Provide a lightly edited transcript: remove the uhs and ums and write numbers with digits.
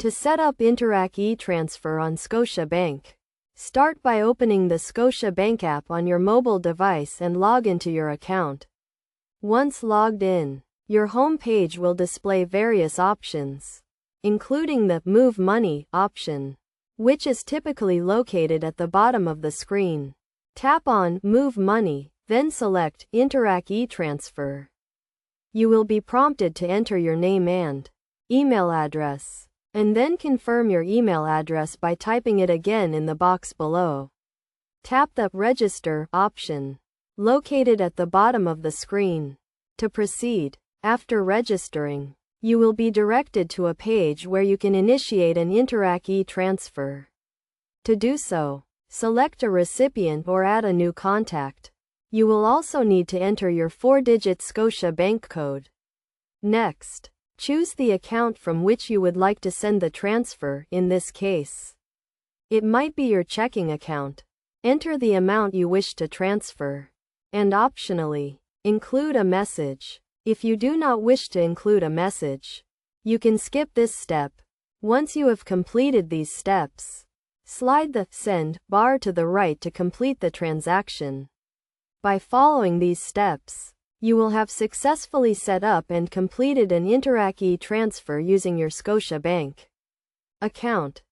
To set up Interac e-transfer on Scotiabank, start by opening the Scotiabank app on your mobile device and log into your account. Once logged in, your home page will display various options, including the Move Money option, which is typically located at the bottom of the screen. Tap on Move Money, then select Interac e-transfer. You will be prompted to enter your name and email address, and then confirm your email address by typing it again in the box below. Tap the Register option, located at the bottom of the screen, to proceed. After registering, you will be directed to a page where you can initiate an Interac e-transfer. To do so, select a recipient or add a new contact. You will also need to enter your 4-digit Scotiabank code. Next, choose the account from which you would like to send the transfer. In this case, it might be your checking account. Enter the amount you wish to transfer, and optionally, include a message. If you do not wish to include a message, you can skip this step. Once you have completed these steps, slide the Send bar to the right to complete the transaction. By following these steps, you will have successfully set up and completed an Interac e-transfer using your Scotiabank account.